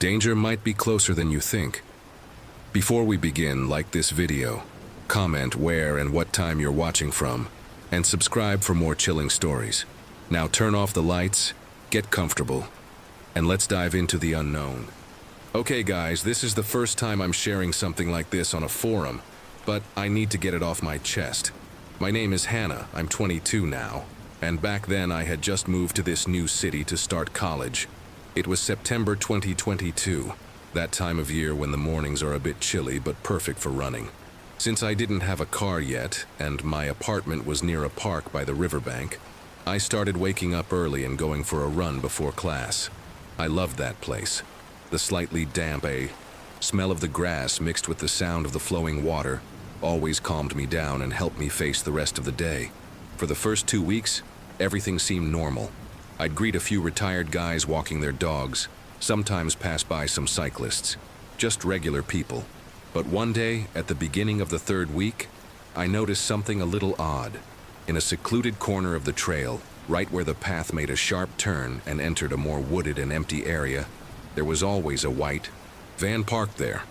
Danger might be closer than you think. Before we begin, like this video, comment where and what time you're watching from, and subscribe for more chilling stories. Now turn off the lights, get comfortable, and let's dive into the unknown. Okay guys, this is the first time I'm sharing something like this on a forum, but I need to get it off my chest. My name is Hannah, I'm 22 now, and back then I had just moved to this new city to start college. It was September 2022, that time of year when the mornings are a bit chilly but perfect for running. Since I didn't have a car yet, and my apartment was near a park by the riverbank, I started waking up early and going for a run before class. I loved that place. The slightly damp smell of the grass mixed with the sound of the flowing water always calmed me down and helped me face the rest of the day. For the first 2 weeks, everything seemed normal. I'd greet a few retired guys walking their dogs, sometimes pass by some cyclists, just regular people. But one day, at the beginning of the 3rd week, I noticed something a little odd. In a secluded corner of the trail, right where the path made a sharp turn and entered a more wooded and empty area, there was always a white van parked there.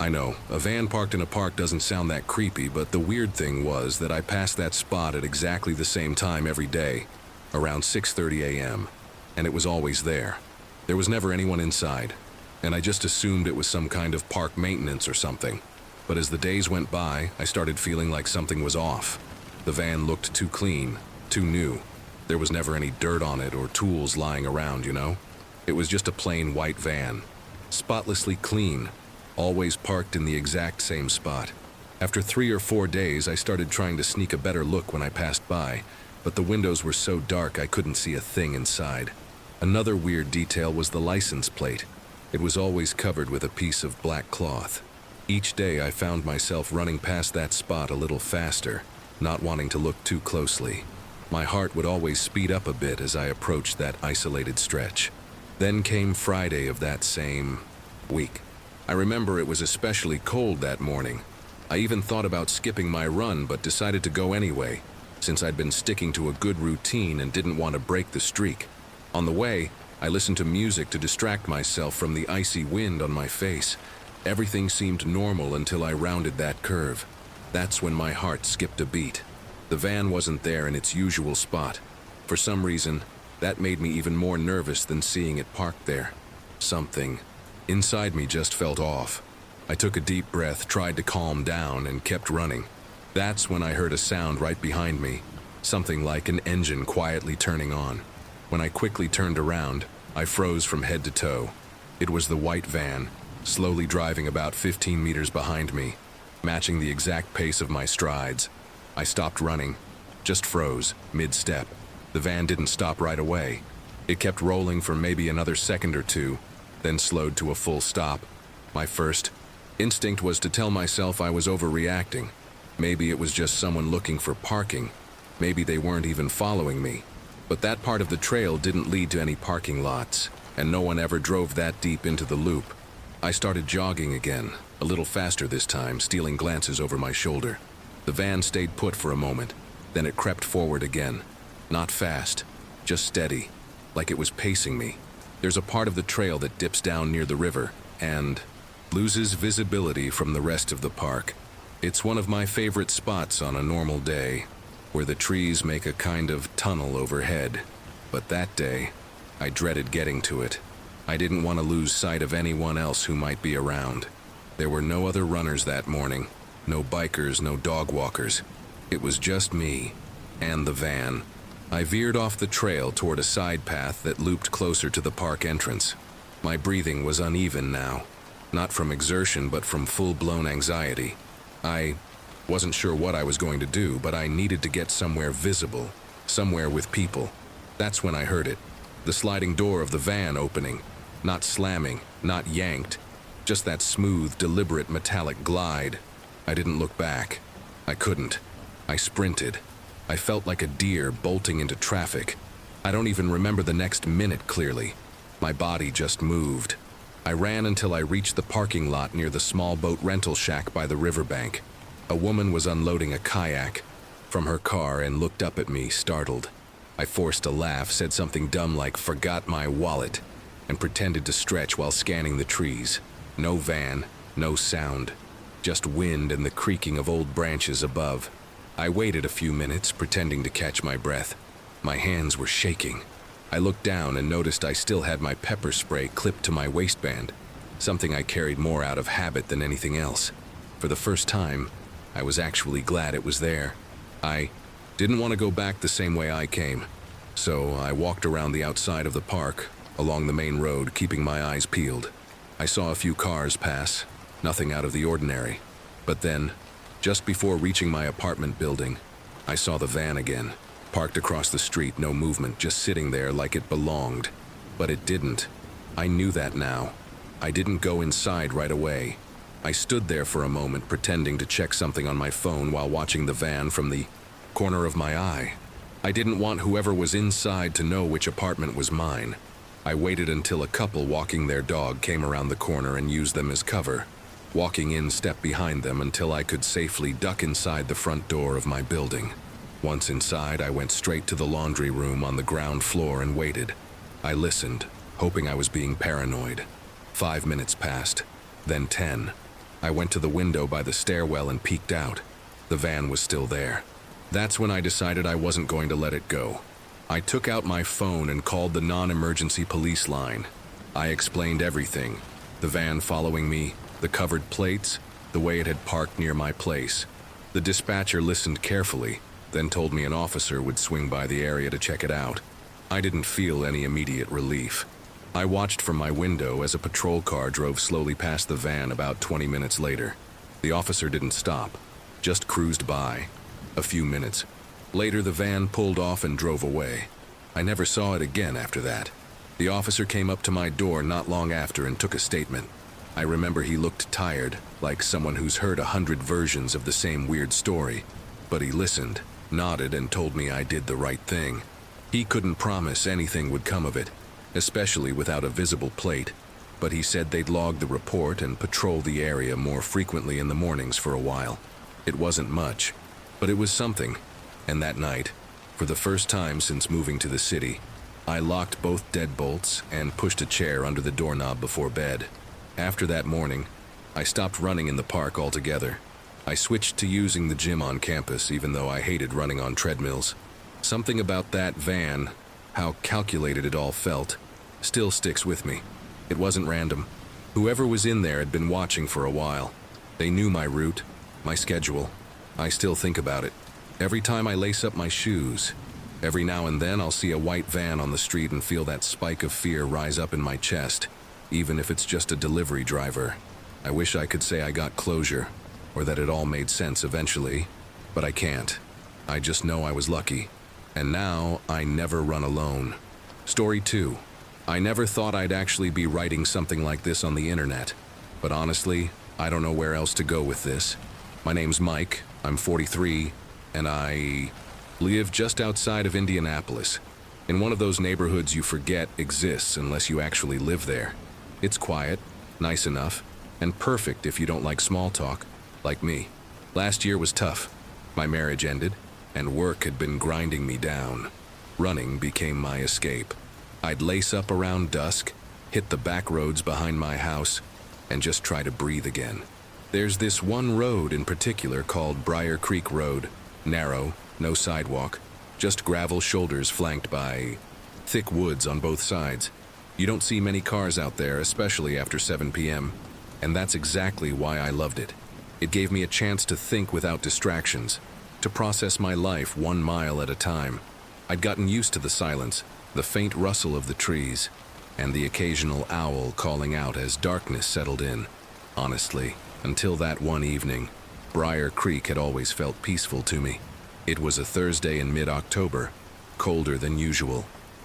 I know, a van parked in a park doesn't sound that creepy, but the weird thing was that I passed that spot at exactly the same time every day, around 6:30 a.m., and it was always there. There was never anyone inside, and I just assumed it was some kind of park maintenance or something. But as the days went by, I started feeling like something was off. The van looked too clean, too new. There was never any dirt on it or tools lying around, you know? It was just a plain white van, spotlessly clean, always parked in the exact same spot. After 3 or 4 days, I started trying to sneak a better look when I passed by, but the windows were so dark I couldn't see a thing inside. Another weird detail was the license plate. It was always covered with a piece of black cloth. Each day I found myself running past that spot a little faster, not wanting to look too closely. My heart would always speed up a bit as I approached that isolated stretch. Then came Friday of that same week. I remember it was especially cold that morning. I even thought about skipping my run but decided to go anyway, since I'd been sticking to a good routine and didn't want to break the streak. On the way, I listened to music to distract myself from the icy wind on my face. Everything seemed normal until I rounded that curve. That's when my heart skipped a beat. The van wasn't there in its usual spot. For some reason, that made me even more nervous than seeing it parked there. Something inside me just felt off. I took a deep breath, tried to calm down, and kept running. That's when I heard a sound right behind me, something like an engine quietly turning on. When I quickly turned around, I froze from head to toe. It was the white van, slowly driving about 15 meters behind me, matching the exact pace of my strides. I stopped running, just froze, mid-step. The van didn't stop right away. It kept rolling for maybe another second or two, then slowed to a full stop. My first instinct was to tell myself I was overreacting. Maybe it was just someone looking for parking. Maybe they weren't even following me. But that part of the trail didn't lead to any parking lots, and no one ever drove that deep into the loop. I started jogging again, a little faster this time, stealing glances over my shoulder. The van stayed put for a moment, then it crept forward again. Not fast, just steady, like it was pacing me. There's a part of the trail that dips down near the river and loses visibility from the rest of the park. It's one of my favorite spots on a normal day, where the trees make a kind of tunnel overhead. But that day, I dreaded getting to it. I didn't want to lose sight of anyone else who might be around. There were no other runners that morning, no bikers, no dog walkers. It was just me and the van. I veered off the trail toward a side path that looped closer to the park entrance. My breathing was uneven now, not from exertion but from full-blown anxiety. I wasn't sure what I was going to do, but I needed to get somewhere visible, somewhere with people. That's when I heard it, the sliding door of the van opening, not slamming, not yanked, just that smooth, deliberate metallic glide. I didn't look back. I couldn't. I sprinted. I felt like a deer bolting into traffic. I don't even remember the next minute clearly. My body just moved. I ran until I reached the parking lot near the small boat rental shack by the riverbank. A woman was unloading a kayak from her car and looked up at me, startled. I forced a laugh, said something dumb like, "Forgot my wallet," and pretended to stretch while scanning the trees. No van, no sound, just wind and the creaking of old branches above. I waited a few minutes, pretending to catch my breath. My hands were shaking. I looked down and noticed I still had my pepper spray clipped to my waistband, something I carried more out of habit than anything else. For the first time, I was actually glad it was there. I didn't want to go back the same way I came, so I walked around the outside of the park, along the main road, keeping my eyes peeled. I saw a few cars pass, nothing out of the ordinary. But then, just before reaching my apartment building, I saw the van again, parked across the street, no movement, just sitting there like it belonged. But it didn't. I knew that now. I didn't go inside right away. I stood there for a moment, pretending to check something on my phone while watching the van from the corner of my eye. I didn't want whoever was inside to know which apartment was mine. I waited until a couple walking their dog came around the corner and used them as cover, walking in step behind them until I could safely duck inside the front door of my building. Once inside, I went straight to the laundry room on the ground floor and waited. I listened, hoping I was being paranoid. 5 minutes passed, then 10. I went to the window by the stairwell and peeked out. The van was still there. That's when I decided I wasn't going to let it go. I took out my phone and called the non-emergency police line. I explained everything: the van following me, the covered plates, the way it had parked near my place. The dispatcher listened carefully, then told me an officer would swing by the area to check it out. I didn't feel any immediate relief. I watched from my window as a patrol car drove slowly past the van about 20 minutes later. The officer didn't stop, just cruised by. A few minutes later, the van pulled off and drove away. I never saw it again after that. The officer came up to my door not long after and took a statement. I remember he looked tired, like someone who's heard 100 versions of the same weird story. But he listened, nodded, and told me I did the right thing. He couldn't promise anything would come of it, especially without a visible plate, but he said they'd log the report and patrol the area more frequently in the mornings for a while. It wasn't much, but it was something. And that night, for the first time since moving to the city, I locked both deadbolts and pushed a chair under the doorknob before bed. After that morning, I stopped running in the park altogether. I switched to using the gym on campus, even though I hated running on treadmills. Something about that van, how calculated it all felt, still sticks with me. It wasn't random. Whoever was in there had been watching for a while. They knew my route, my schedule. I still think about it. Every time I lace up my shoes, every now and then I'll see a white van on the street and feel that spike of fear rise up in my chest, even if it's just a delivery driver. I wish I could say I got closure, or that it all made sense eventually, but I can't. I just know I was lucky. And now I never run alone. Story 2. I never thought I'd actually be writing something like this on the internet, but honestly, I don't know where else to go with this. My name's Mike, I'm 43, and I live just outside of Indianapolis, in one of those neighborhoods you forget exists unless you actually live there. It's quiet, nice enough, and perfect if you don't like small talk, like me. Last year was tough. My marriage ended, and work had been grinding me down. Running became my escape. I'd lace up around dusk, hit the back roads behind my house, and just try to breathe again. There's this one road in particular called Briar Creek Road. Narrow, no sidewalk, just gravel shoulders flanked by thick woods on both sides. You don't see many cars out there, especially after 7 p.m., and that's exactly why I loved it. It gave me a chance to think without distractions, to process my life 1 mile at a time. I'd gotten used to the silence, the faint rustle of the trees, and the occasional owl calling out as darkness settled in. Honestly, until that one evening, Briar Creek had always felt peaceful to me. It was a Thursday in mid-October, colder than usual,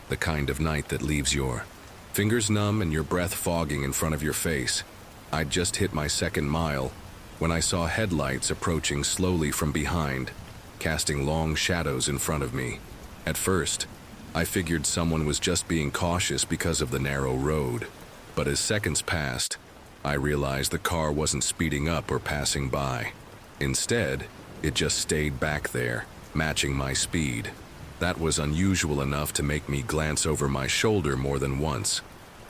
the kind of night that leaves your fingers numb and your breath fogging in front of your face. I'd just hit my 2nd mile when I saw headlights approaching slowly from behind, casting long shadows in front of me. At first, I figured someone was just being cautious because of the narrow road, but as seconds passed, I realized the car wasn't speeding up or passing by. Instead, it just stayed back there, matching my speed. That was unusual enough to make me glance over my shoulder more than once.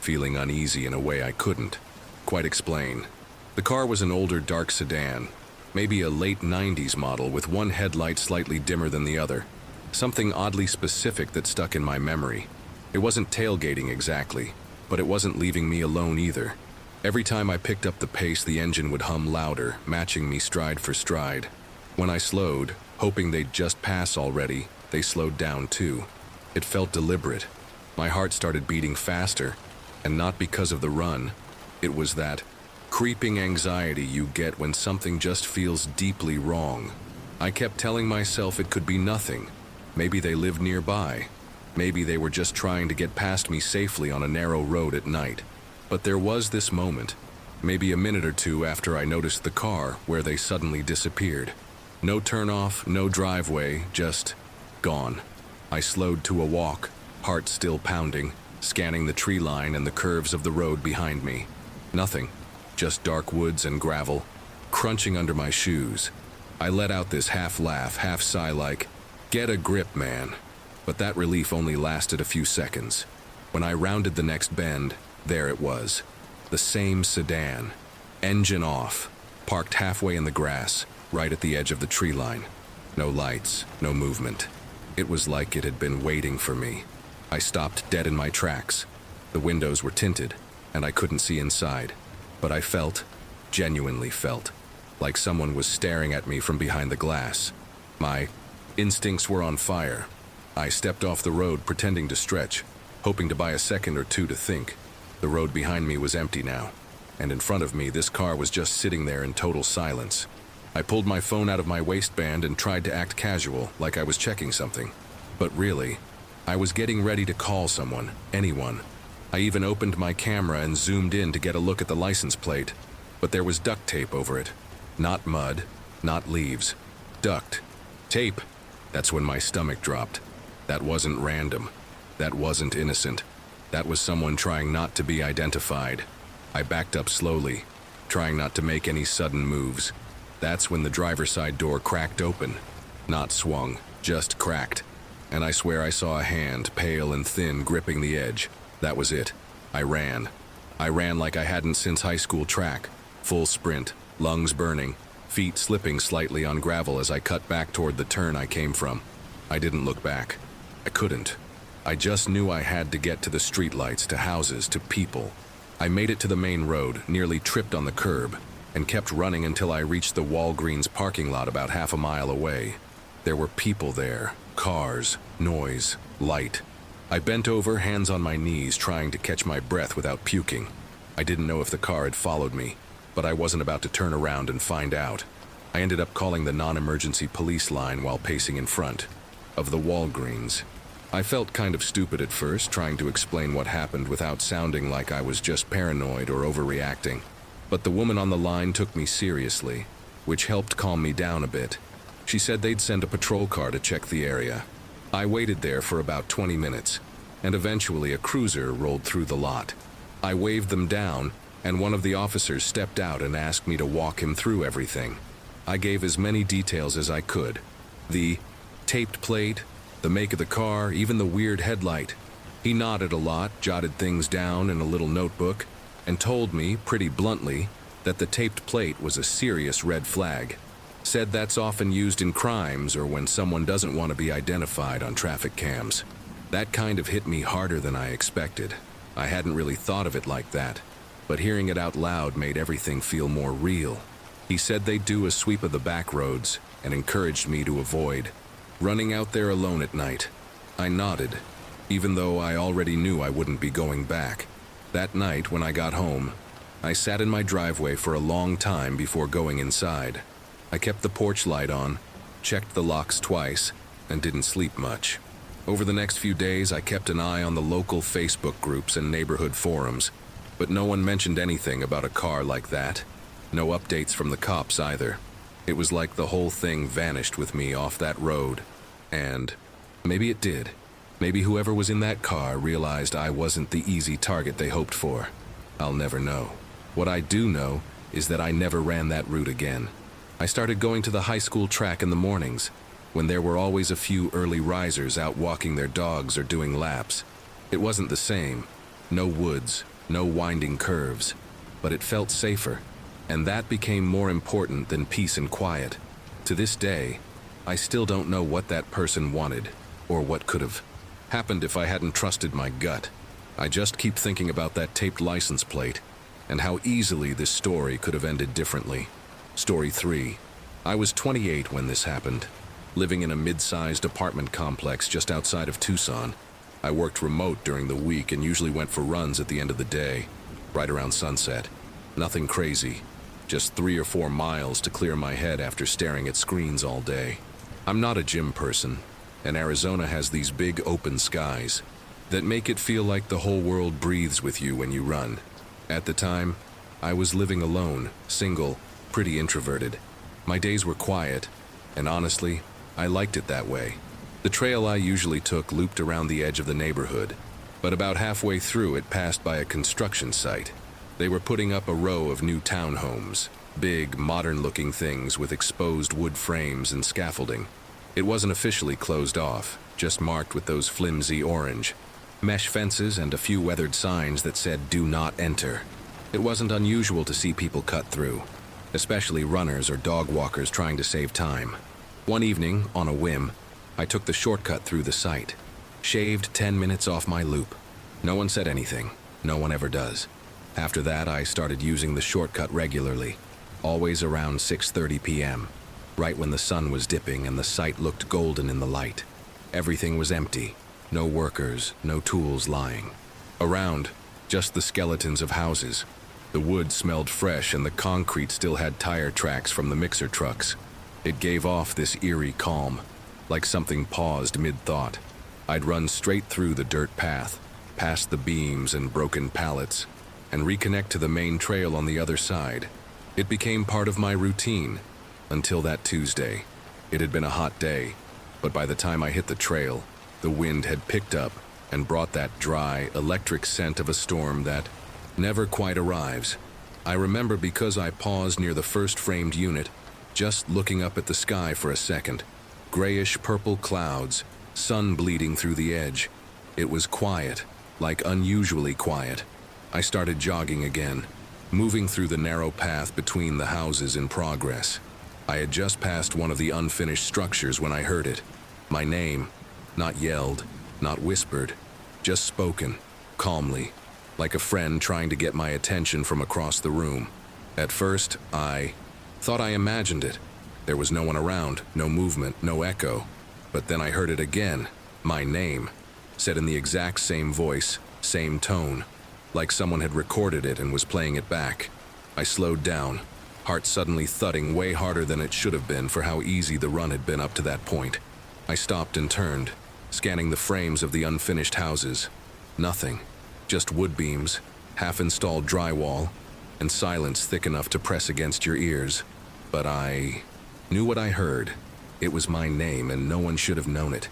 feeling uneasy in a way I couldn't quite explain. The car was an older dark sedan, maybe a late 90s model with one headlight slightly dimmer than the other. Something oddly specific that stuck in my memory. It wasn't tailgating exactly, but it wasn't leaving me alone either. Every time I picked up the pace, the engine would hum louder, matching me stride for stride. When I slowed, hoping they'd just pass already, they slowed down too. It felt deliberate. My heart started beating faster, and not because of the run. It was that creeping anxiety you get when something just feels deeply wrong. I kept telling myself it could be nothing. Maybe they lived nearby. Maybe they were just trying to get past me safely on a narrow road at night. But there was this moment, maybe a minute or two after I noticed the car, where they suddenly disappeared. No turnoff, no driveway, just gone. I slowed to a walk, heart still pounding, scanning the tree line and the curves of the road behind me. Nothing, just dark woods and gravel, crunching under my shoes. I let out this half laugh, half sigh like, "Get a grip, man." But that relief only lasted a few seconds. When I rounded the next bend, there it was. The same sedan. Engine off, parked halfway in the grass, right at the edge of the tree line. No lights, no movement. It was like it had been waiting for me. I stopped dead in my tracks. The windows were tinted, and I couldn't see inside. But I felt, genuinely felt, like someone was staring at me from behind the glass. My instincts were on fire. I stepped off the road, pretending to stretch, hoping to buy a second or two to think. The road behind me was empty now, and in front of me, this car was just sitting there in total silence. I pulled my phone out of my waistband and tried to act casual, like I was checking something. But really, I was getting ready to call someone, anyone. I even opened my camera and zoomed in to get a look at the license plate, but there was duct tape over it. Not mud, not leaves. Duct. Tape. That's when my stomach dropped. That wasn't random. That wasn't innocent. That was someone trying not to be identified. I backed up slowly, trying not to make any sudden moves. That's when the driver's side door cracked open. Not swung, just cracked. And I swear I saw a hand, pale and thin, gripping the edge. That was it. I ran. I ran like I hadn't since high school track. Full sprint, lungs burning, feet slipping slightly on gravel as I cut back toward the turn I came from. I didn't look back. I couldn't. I just knew I had to get to the streetlights, to houses, to people. I made it to the main road, nearly tripped on the curb, and kept running until I reached the Walgreens parking lot about half a mile away. There were people there, cars, noise, light. I bent over, hands on my knees, trying to catch my breath without puking. I didn't know if the car had followed me, but I wasn't about to turn around and find out. I ended up calling the non-emergency police line while pacing in front of the Walgreens. I felt kind of stupid at first, trying to explain what happened without sounding like I was just paranoid or overreacting. But the woman on the line took me seriously, which helped calm me down a bit. She said they'd send a patrol car to check the area. I waited there for about 20 minutes, and eventually a cruiser rolled through the lot. I waved them down, and one of the officers stepped out and asked me to walk him through everything. I gave as many details as I could. The taped plate, the make of the car, even the weird headlight. He nodded a lot, jotted things down in a little notebook, and told me, pretty bluntly, that the taped plate was a serious red flag. Said that's often used in crimes or when someone doesn't want to be identified on traffic cams. That kind of hit me harder than I expected. I hadn't really thought of it like that, but hearing it out loud made everything feel more real. He said they'd do a sweep of the back roads and encouraged me to avoid running out there alone at night. I nodded, even though I already knew I wouldn't be going back. That night, when I got home, I sat in my driveway for a long time before going inside. I kept the porch light on, checked the locks twice, and didn't sleep much. Over the next few days, I kept an eye on the local Facebook groups and neighborhood forums, but no one mentioned anything about a car like that. No updates from the cops either. It was like the whole thing vanished with me off that road. And maybe it did. Maybe whoever was in that car realized I wasn't the easy target they hoped for. I'll never know. What I do know is that I never ran that route again. I started going to the high school track in the mornings, when there were always a few early risers out walking their dogs or doing laps. It wasn't the same. No woods, no winding curves, but it felt safer, and that became more important than peace and quiet. To this day, I still don't know what that person wanted, or what could have happened if I hadn't trusted my gut. I just keep thinking about that taped license plate, and how easily this story could have ended differently. Story 3. I was 28 when this happened, living in a mid-sized apartment complex just outside of Tucson. I worked remote during the week and usually went for runs at the end of the day, right around sunset. Nothing crazy, just 3 or 4 miles to clear my head after staring at screens all day. I'm not a gym person, and Arizona has these big open skies that make it feel like the whole world breathes with you when you run. At the time, I was living alone, single, pretty introverted. My days were quiet, and honestly, I liked it that way. The trail I usually took looped around the edge of the neighborhood, but about halfway through it passed by a construction site. They were putting up a row of new townhomes, big, modern-looking things with exposed wood frames and scaffolding. It wasn't officially closed off, just marked with those flimsy orange mesh fences and a few weathered signs that said, "Do not enter." It wasn't unusual to see people cut through, especially runners or dog walkers trying to save time. One evening, on a whim, I took the shortcut through the site, shaved 10 minutes off my loop. No one said anything. No one ever does. After that, I started using the shortcut regularly, always around 6:30 p.m., right when the sun was dipping and the site looked golden in the light. Everything was empty. No workers, no tools lying around, just the skeletons of houses. The wood smelled fresh and the concrete still had tire tracks from the mixer trucks. It gave off this eerie calm, like something paused mid-thought. I'd run straight through the dirt path, past the beams and broken pallets, and reconnect to the main trail on the other side. It became part of my routine, until that Tuesday. It had been a hot day, but by the time I hit the trail, the wind had picked up and brought that dry, electric scent of a storm that never quite arrives. I remember because I paused near the first framed unit, just looking up at the sky for a second. Grayish-purple clouds, sun bleeding through the edge. It was quiet, like unusually quiet. I started jogging again, moving through the narrow path between the houses in progress. I had just passed one of the unfinished structures when I heard it. My name, not yelled, not whispered, just spoken, calmly, like a friend trying to get my attention from across the room. At first, I thought I imagined it. There was no one around, no movement, no echo. But then I heard it again, my name, said in the exact same voice, same tone, like someone had recorded it and was playing it back. I slowed down, heart suddenly thudding way harder than it should have been for how easy the run had been up to that point. I stopped and turned, scanning the frames of the unfinished houses. Nothing, just wood beams, half-installed drywall, and silence thick enough to press against your ears. But I knew what I heard. It was my name, and no one should have known it.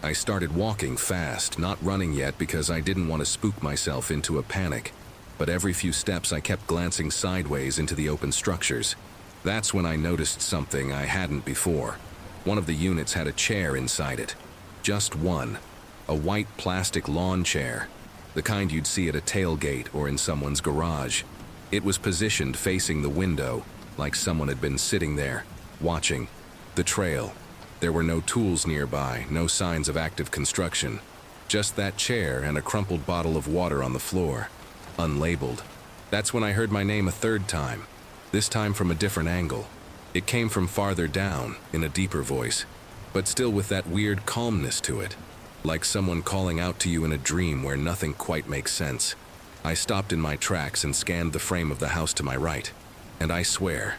I started walking fast, not running yet because I didn't want to spook myself into a panic. But every few steps I kept glancing sideways into the open structures. That's when I noticed something I hadn't before. One of the units had a chair inside it. Just one. A white plastic lawn chair. The kind you'd see at a tailgate or in someone's garage. It was positioned facing the window, like someone had been sitting there, watching the trail. There were no tools nearby, no signs of active construction. Just that chair and a crumpled bottle of water on the floor, unlabeled. That's when I heard my name a third time, this time from a different angle. It came from farther down, in a deeper voice, but still with that weird calmness to it, like someone calling out to you in a dream where nothing quite makes sense. I stopped in my tracks and scanned the frame of the house to my right, and I swear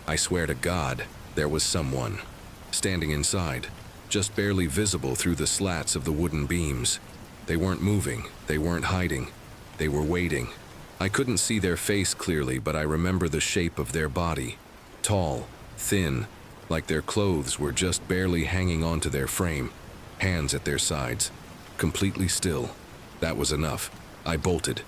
to God, there was someone standing inside, just barely visible through the slats of the wooden beams. They weren't moving, they weren't hiding, they were waiting. I couldn't see their face clearly, but I remember the shape of their body. Tall, thin, like their clothes were just barely hanging onto their frame, hands at their sides, completely still. That was enough. I bolted.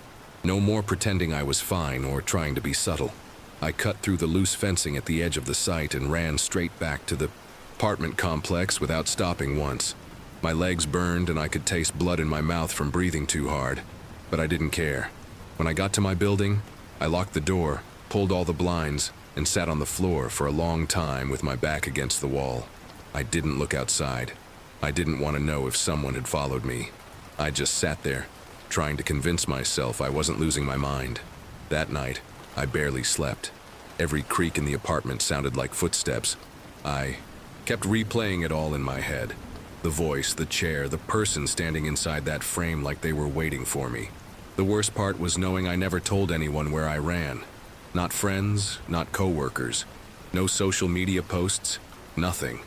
No more pretending I was fine or trying to be subtle. I cut through the loose fencing at the edge of the site and ran straight back to the apartment complex without stopping once. My legs burned and I could taste blood in my mouth from breathing too hard, but I didn't care. When I got to my building, I locked the door, pulled all the blinds, and sat on the floor for a long time with my back against the wall. I didn't look outside. I didn't want to know if someone had followed me. I just sat there, trying to convince myself I wasn't losing my mind. That night, I barely slept. Every creak in the apartment sounded like footsteps. I kept replaying it all in my head. The voice, the chair, the person standing inside that frame like they were waiting for me. The worst part was knowing I never told anyone where I ran. Not friends, not coworkers. No social media posts, nothing.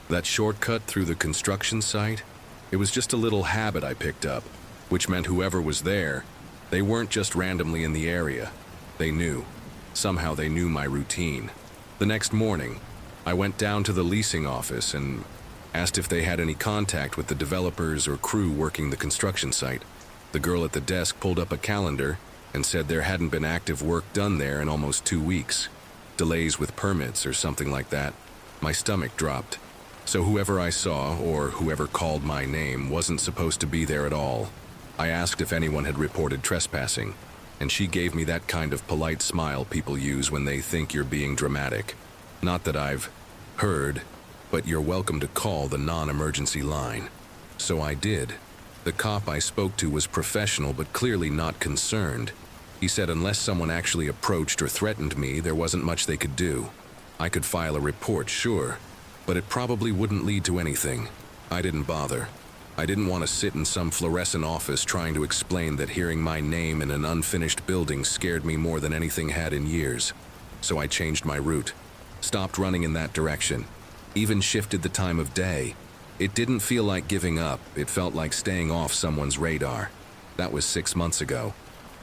That shortcut through the construction site, it was just a little habit I picked up, which meant whoever was there, they weren't just randomly in the area. They knew. Somehow they knew my routine. The next morning, I went down to the leasing office and asked if they had any contact with the developers or crew working the construction site. The girl at the desk pulled up a calendar and said there hadn't been active work done there in almost 2 weeks. Delays with permits or something like that. My stomach dropped. So whoever I saw, or whoever called my name, wasn't supposed to be there at all. I asked if anyone had reported trespassing, and she gave me that kind of polite smile people use when they think you're being dramatic. Not that I've heard, but you're welcome to call the non-emergency line. So I did. The cop I spoke to was professional but clearly not concerned. He said unless someone actually approached or threatened me, there wasn't much they could do. I could file a report, sure, but it probably wouldn't lead to anything. I didn't bother. I didn't want to sit in some fluorescent office trying to explain that hearing my name in an unfinished building scared me more than anything had in years. So I changed my route, stopped running in that direction, even shifted the time of day. It didn't feel like giving up, it felt like staying off someone's radar. That was 6 months ago.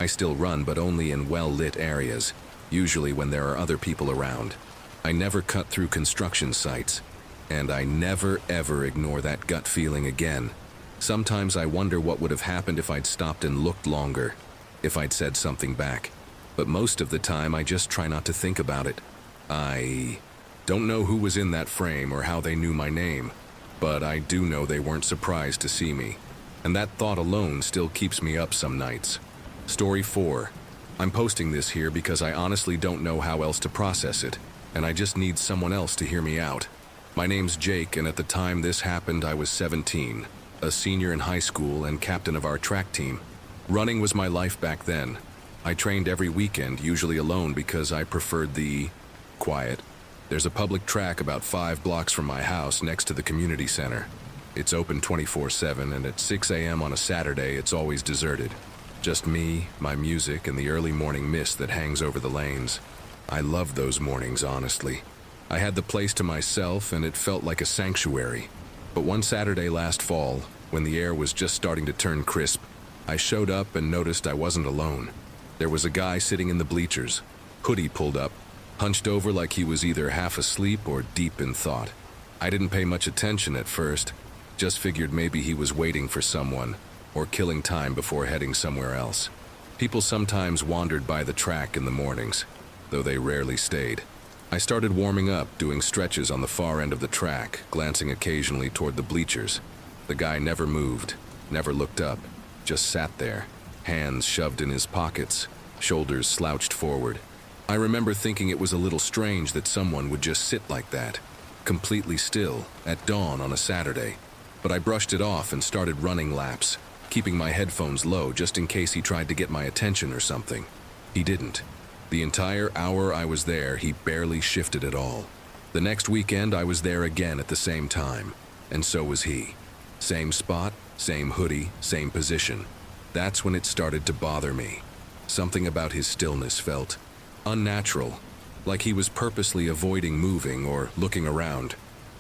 I still run, but only in well-lit areas, usually when there are other people around. I never cut through construction sites, and I never ever ignore that gut feeling again. Sometimes I wonder what would have happened if I'd stopped and looked longer, if I'd said something back. But most of the time I just try not to think about it. I don't know who was in that frame or how they knew my name, but I do know they weren't surprised to see me. And that thought alone still keeps me up some nights. Story 4. I'm posting this here because I honestly don't know how else to process it, and I just need someone else to hear me out. My name's Jake, and at the time this happened I was 17, a senior in high school and captain of our track team. Running was my life back then. I trained every weekend, usually alone because I preferred the quiet. There's a public track about 5 blocks from my house next to the community center. It's open 24/7, and at 6 a.m. on a Saturday it's always deserted. Just me, my music, and the early morning mist that hangs over the lanes. I loved those mornings, honestly. I had the place to myself, and it felt like a sanctuary. But one Saturday last fall, when the air was just starting to turn crisp, I showed up and noticed I wasn't alone. There was a guy sitting in the bleachers, hoodie pulled up, hunched over like he was either half asleep or deep in thought. I didn't pay much attention at first, just figured maybe he was waiting for someone, or killing time before heading somewhere else. People sometimes wandered by the track in the mornings, though they rarely stayed. I started warming up, doing stretches on the far end of the track, glancing occasionally toward the bleachers. The guy never moved, never looked up, just sat there, hands shoved in his pockets, shoulders slouched forward. I remember thinking it was a little strange that someone would just sit like that, completely still, at dawn on a Saturday. But I brushed it off and started running laps, keeping my headphones low just in case he tried to get my attention or something. He didn't. The entire hour I was there, he barely shifted at all. The next weekend, I was there again at the same time, and so was he. Same spot, same hoodie, same position. That's when it started to bother me. Something about his stillness felt unnatural, like he was purposely avoiding moving or looking around.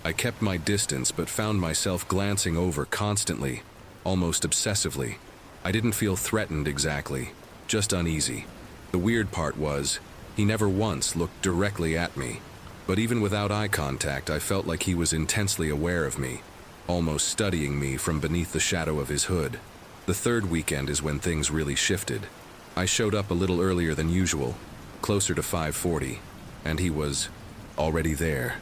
I kept my distance but found myself glancing over constantly, almost obsessively. I didn't feel threatened exactly, just uneasy. The weird part was, he never once looked directly at me, but even without eye contact I felt like he was intensely aware of me, almost studying me from beneath the shadow of his hood. The third weekend is when things really shifted. I showed up a little earlier than usual, closer to 5:40, and he was already there.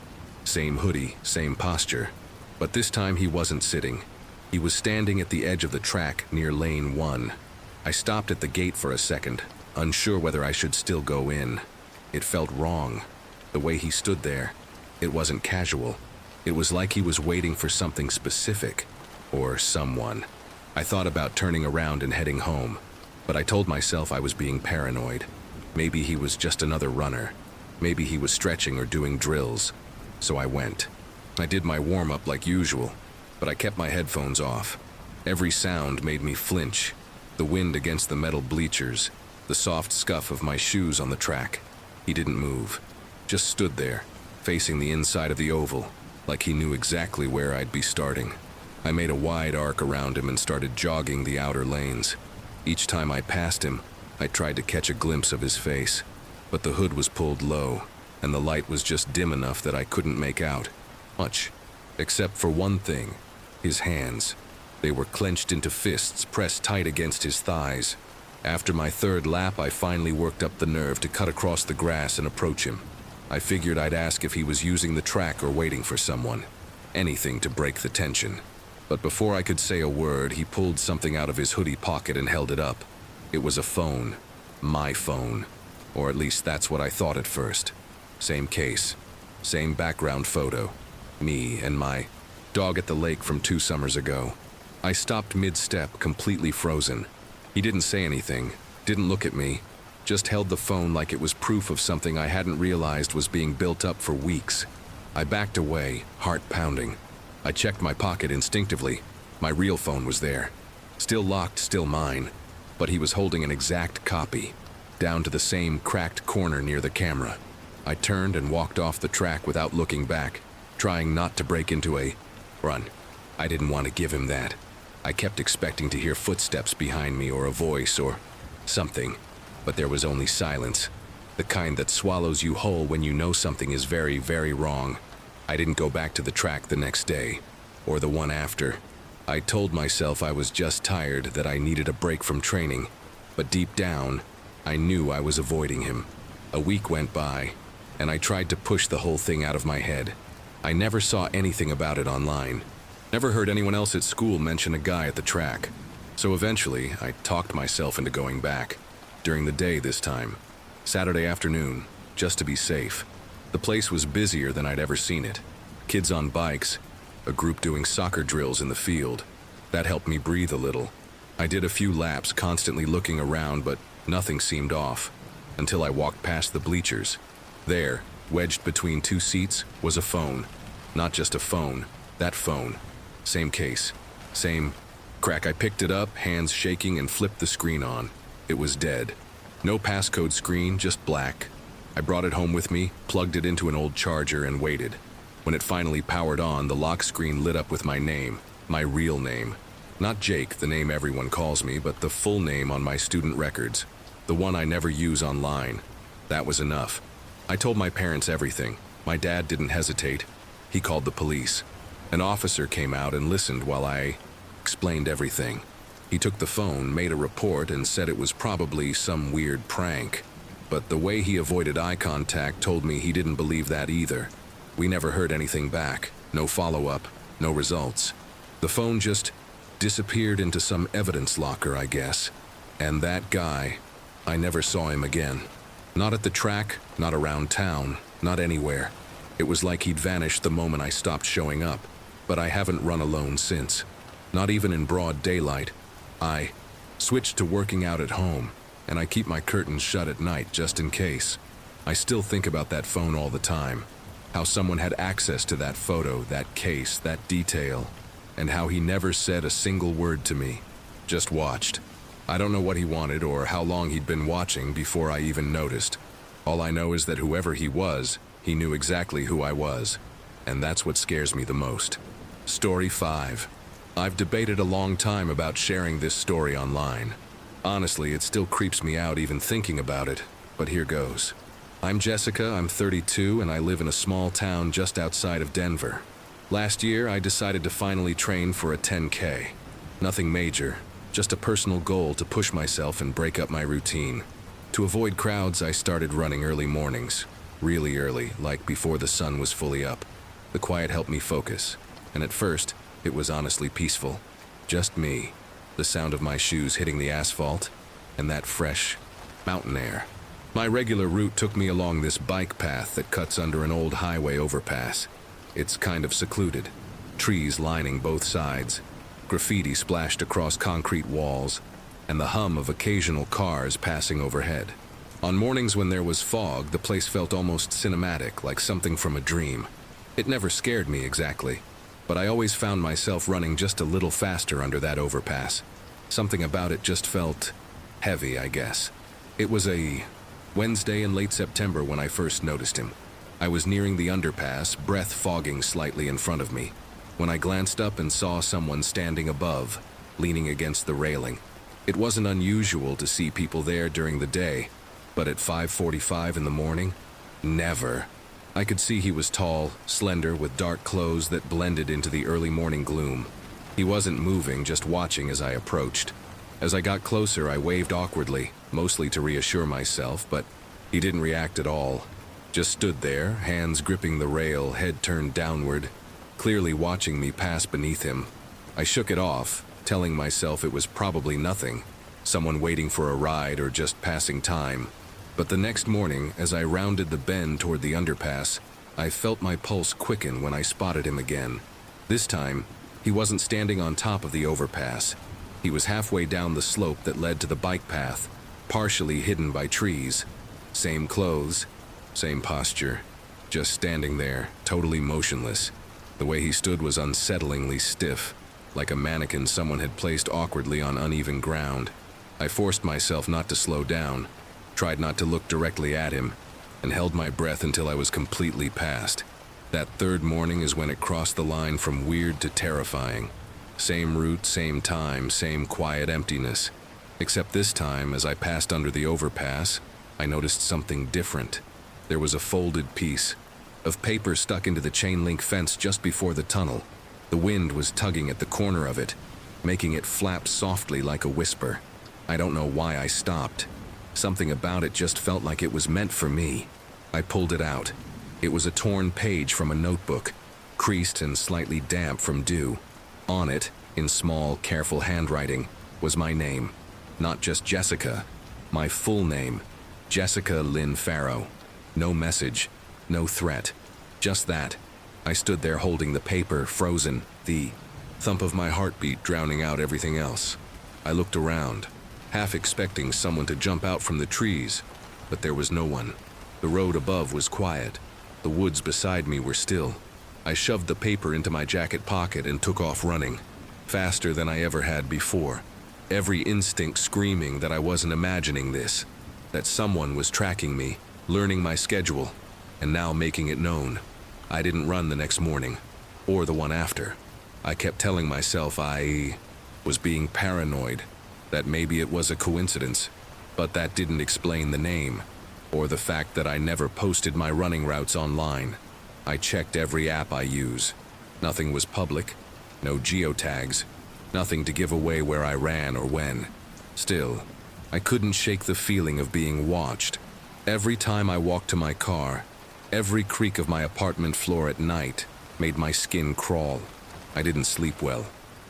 Same hoodie, same posture. But this time he wasn't sitting. He was standing at the edge of the track near lane 1. I stopped at the gate for a second, unsure whether I should still go in. It felt wrong. The way he stood there, it wasn't casual. It was like he was waiting for something specific, or someone. I thought about turning around and heading home, but I told myself I was being paranoid. Maybe he was just another runner. Maybe he was stretching or doing drills. So I went. I did my warm-up like usual, but I kept my headphones off. Every sound made me flinch. The wind against the metal bleachers, the soft scuff of my shoes on the track. He didn't move, just stood there, facing the inside of the oval, like he knew exactly where I'd be starting. I made a wide arc around him and started jogging the outer lanes. Each time I passed him, I tried to catch a glimpse of his face, but the hood was pulled low, and the light was just dim enough that I couldn't make out much, except for one thing, his hands. They were clenched into fists pressed tight against his thighs. After my third lap, I finally worked up the nerve to cut across the grass and approach him. I figured I'd ask if he was using the track or waiting for someone. Anything to break the tension. But before I could say a word, he pulled something out of his hoodie pocket and held it up. It was a phone. My phone. Or at least that's what I thought at first. Same case. Same background photo. Me and my dog at the lake from 2 summers ago. I stopped mid-step, completely frozen. He didn't say anything, didn't look at me, just held the phone like it was proof of something I hadn't realized was being built up for weeks. I backed away, heart pounding. I checked my pocket instinctively. My real phone was there. Still locked, still mine. But he was holding an exact copy, down to the same cracked corner near the camera. I turned and walked off the track without looking back, trying not to break into a run. I didn't want to give him that. I kept expecting to hear footsteps behind me or a voice or something, but there was only silence, the kind that swallows you whole when you know something is very, very wrong. I didn't go back to the track the next day, or the one after. I told myself I was just tired, that I needed a break from training, but deep down, I knew I was avoiding him. A week went by, and I tried to push the whole thing out of my head. I never saw anything about it online. Never heard anyone else at school mention a guy at the track. So eventually, I talked myself into going back. During the day this time. Saturday afternoon, just to be safe. The place was busier than I'd ever seen it. Kids on bikes, a group doing soccer drills in the field. That helped me breathe a little. I did a few laps, constantly looking around, but nothing seemed off. Until I walked past the bleachers. There, wedged between 2 seats, was a phone. Not just a phone, that phone. Same case. Same crack. I picked it up, hands shaking, and flipped the screen on. It was dead. No passcode screen, just black. I brought it home with me, plugged it into an old charger, and waited. When it finally powered on, the lock screen lit up with my name, my real name. Not Jake, the name everyone calls me, but the full name on my student records. The one I never use online. That was enough. I told my parents everything. My dad didn't hesitate. He called the police. An officer came out and listened while I explained everything. He took the phone, made a report, and said it was probably some weird prank. But the way he avoided eye contact told me he didn't believe that either. We never heard anything back. No follow-up, no results. The phone just disappeared into some evidence locker, I guess. And that guy, I never saw him again. Not at the track, not around town, not anywhere. It was like he'd vanished the moment I stopped showing up. But I haven't run alone since. Not even in broad daylight. I switched to working out at home, and I keep my curtains shut at night just in case. I still think about that phone all the time. How someone had access to that photo, that case, that detail, and how he never said a single word to me. Just watched. I don't know what he wanted or how long he'd been watching before I even noticed. All I know is that whoever he was, he knew exactly who I was. And that's what scares me the most. Story 5. I've debated a long time about sharing this story online. Honestly, it still creeps me out even thinking about it, but here goes. I'm Jessica, I'm 32, and I live in a small town just outside of Denver. Last year, I decided to finally train for a 10K. Nothing major, just a personal goal to push myself and break up my routine. To avoid crowds, I started running early mornings. Really early, like before the sun was fully up. The quiet helped me focus, and at first, it was honestly peaceful. Just me, the sound of my shoes hitting the asphalt, and that fresh, Mountain air. My regular route took me along this bike path that cuts under an old highway overpass. It's kind of secluded. Trees lining both sides, graffiti splashed across concrete walls, and the hum of occasional cars passing overhead. On mornings when there was fog, the place felt almost cinematic, like something from a dream. It never scared me exactly, but I always found myself running just a little faster under that overpass. Something about it just felt heavy, I guess. It was a Wednesday in late September when I first noticed him. I was nearing the underpass, breath fogging slightly in front of me, when I glanced up and saw someone standing above, leaning against the railing. It wasn't unusual to see people there during the day, but at 5:45 in the morning? Never. I could see he was tall, slender, with dark clothes that blended into the early morning gloom. He wasn't moving, just watching as I approached. As I got closer, I waved awkwardly, mostly to reassure myself, but he didn't react at all. Just stood there, hands gripping the rail, head turned downward, clearly watching me pass beneath him. I shook it off, telling myself it was probably nothing, someone waiting for a ride or just passing time. But the next morning, as I rounded the bend toward the underpass, I felt my pulse quicken when I spotted him again. This time, he wasn't standing on top of the overpass. He was halfway down the slope that led to the bike path, partially hidden by trees. Same clothes, same posture, just standing there, totally motionless. The way he stood was unsettlingly stiff, like a mannequin someone had placed awkwardly on uneven ground. I forced myself not to slow down, tried not to look directly at him, and held my breath until I was completely past. That third morning is when it crossed the line from weird to terrifying. Same route, same time, same quiet emptiness. Except this time, as I passed under the overpass, I noticed something different. There was a folded piece of paper stuck into the chain link fence just before the tunnel. The wind was tugging at the corner of it, making it flap softly like a whisper. I don't know why I stopped. Something about it just felt like it was meant for me. I pulled it out. It was a torn page from a notebook, creased and slightly damp from dew. On it, in small, careful handwriting, was my name. Not just Jessica, my full name, Jessica Lynn Farrow. No message, no threat, just that. I stood there holding the paper, frozen, the thump of my heartbeat drowning out everything else. I looked around, half expecting someone to jump out from the trees, but there was no one. The road above was quiet. The woods beside me were still. I shoved the paper into my jacket pocket and took off running, faster than I ever had before. Every instinct screaming that I wasn't imagining this, that someone was tracking me, learning my schedule, and now making it known. I didn't run the next morning, or the one after. I kept telling myself I was being paranoid, that maybe it was a coincidence, but that didn't explain the name, or the fact that I never posted my running routes online. I checked every app I use. Nothing was public, no geotags, nothing to give away where I ran or when. Still, I couldn't shake the feeling of being watched. Every time I walked to my car, every creak of my apartment floor at night made my skin crawl. I didn't sleep well.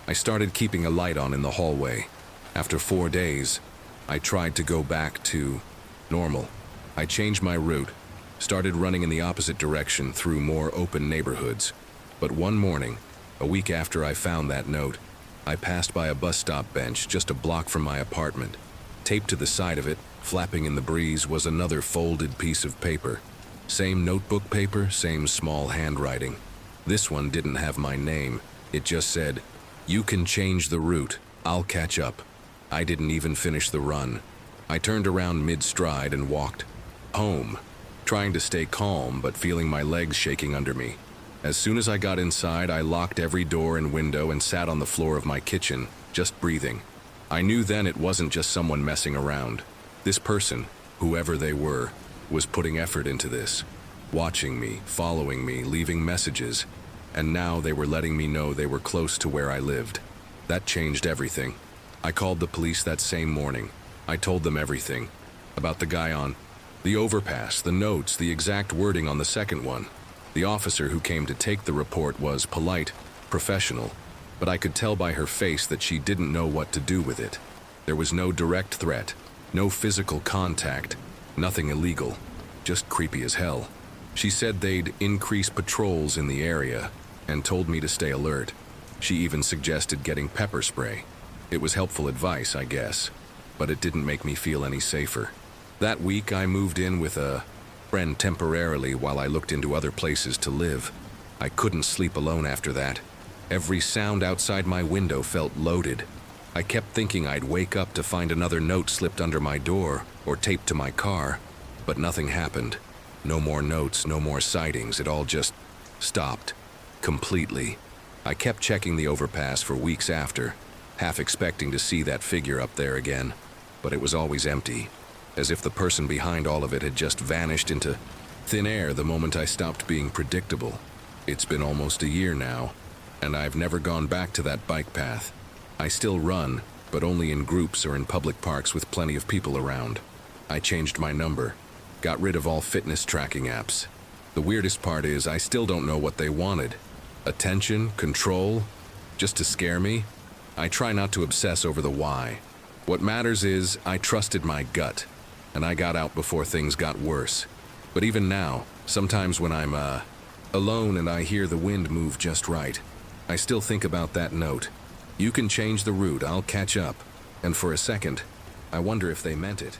I started keeping a light on in the hallway. After 4 days, I tried to go back to normal. I changed my route, started running in the opposite direction through more open neighborhoods. But one morning, a week after I found that note, I passed by a bus stop bench just a block from my apartment. Taped to the side of it, flapping in the breeze, was another folded piece of paper. Same notebook paper, same small handwriting. This one didn't have my name. It just said, "You can change the route. I'll catch up." I didn't even finish the run. I turned around mid-stride and walked home, trying to stay calm but feeling my legs shaking under me. As soon as I got inside, I locked every door and window and sat on the floor of my kitchen, just breathing. I knew then it wasn't just someone messing around. This person, whoever they were, was putting effort into this, watching me, following me, leaving messages, and now they were letting me know they were close to where I lived. That changed everything. I called the police that same morning. I told them everything, about the guy on the overpass, the notes, the exact wording on the second one. The officer who came to take the report was polite, professional, but I could tell by her face that she didn't know what to do with it. There was no direct threat, No physical contact, nothing illegal, just creepy as hell. She said they'd increase patrols in the area and told me to stay alert. She even suggested getting pepper spray. It was helpful advice, I guess, but it didn't make me feel any safer. That week, I moved in with a friend temporarily while I looked into other places to live. I couldn't sleep alone after that. Every sound outside my window felt loaded. I kept thinking I'd wake up to find another note slipped under my door or taped to my car, but nothing happened. No more notes, no more sightings. It all just stopped. Completely. I kept checking the overpass for weeks after, half expecting to see that figure up there again, but it was always empty, as if the person behind all of it had just vanished into thin air the moment I stopped being predictable. It's been almost a year now, and I've never gone back to that bike path. I still run, but only in groups or in public parks with plenty of people around. I changed my number, got rid of all fitness tracking apps. The weirdest part is I still don't know what they wanted. Attention, control, just to scare me? I try not to obsess over the why. What matters is I trusted my gut, and I got out before things got worse. But even now, sometimes when I'm alone and I hear the wind move just right, I still think about that note. You can change the route, I'll catch up. And for a second, I wonder if they meant it.